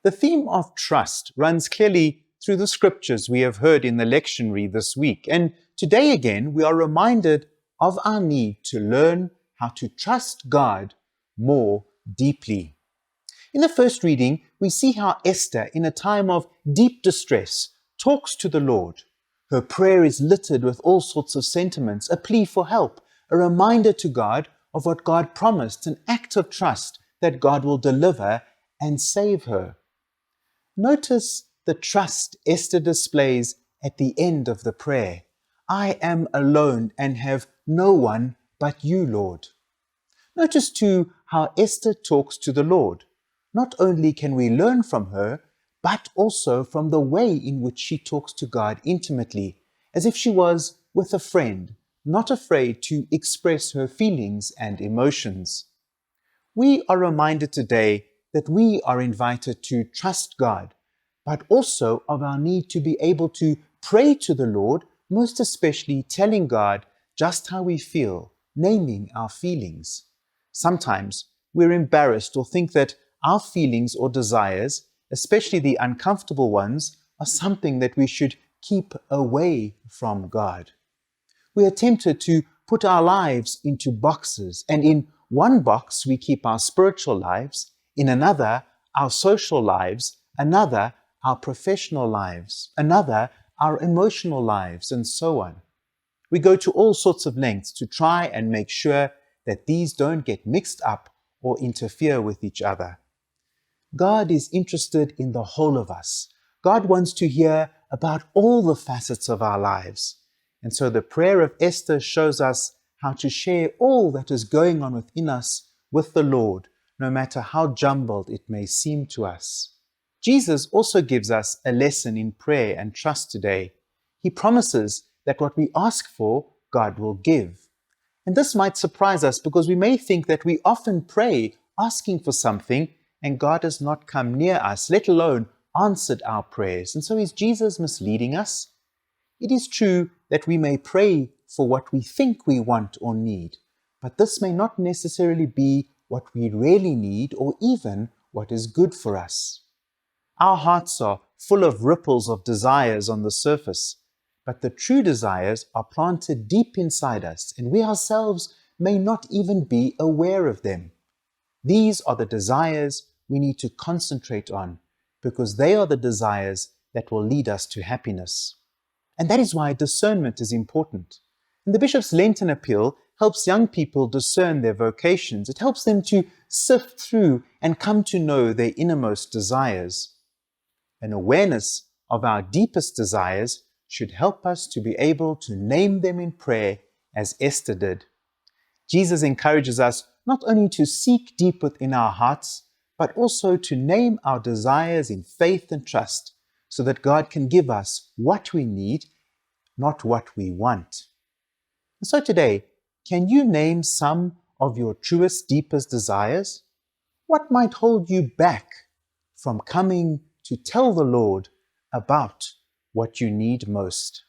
The theme of trust runs clearly through the scriptures we have heard in the lectionary this week. And today again, we are reminded of our need to learn how to trust God more deeply. In the first reading, we see how Esther, in a time of deep distress, talks to the Lord. Her prayer is littered with all sorts of sentiments, a plea for help, a reminder to God of what God promised, an act of trust that God will deliver and save her. Notice the trust Esther displays at the end of the prayer. I am alone and have no one but you, Lord. Notice too how Esther talks to the Lord. Not only can we learn from her, but also from the way in which she talks to God intimately, as if she was with a friend, not afraid to express her feelings and emotions. We are reminded today that we are invited to trust God, but also of our need to be able to pray to the Lord, most especially telling God just how we feel, naming our feelings. Sometimes we're embarrassed or think that our feelings or desires, especially the uncomfortable ones, are something that we should keep away from God. We are tempted to put our lives into boxes, and in one box we keep our spiritual lives, in another our social lives, another our professional lives, another our emotional lives, and so on. We go to all sorts of lengths to try and make sure that these don't get mixed up or interfere with each other. God is interested in the whole of us. God wants to hear about all the facets of our lives. And so the prayer of Esther shows us how to share all that is going on within us with the Lord, no matter how jumbled it may seem to us. Jesus also gives us a lesson in prayer and trust today. He promises that what we ask for, God will give. And this might surprise us because we may think that we often pray asking for something and God has not come near us, let alone answered our prayers. And so is Jesus misleading us? It is true that we may pray for what we think we want or need, but this may not necessarily be what we really need or even what is good for us. Our hearts are full of ripples of desires on the surface, but the true desires are planted deep inside us, and we ourselves may not even be aware of them. These are the desires we need to concentrate on, because they are the desires that will lead us to happiness. And that is why discernment is important. And the Bishop's Lenten appeal helps young people discern their vocations. It helps them to sift through and come to know their innermost desires. An awareness of our deepest desires should help us to be able to name them in prayer as Esther did. Jesus encourages us not only to seek deep within our hearts, but also to name our desires in faith and trust, so that God can give us what we need, not what we want. And so today, can you name some of your truest, deepest desires? What might hold you back from coming to tell the Lord about what you need most?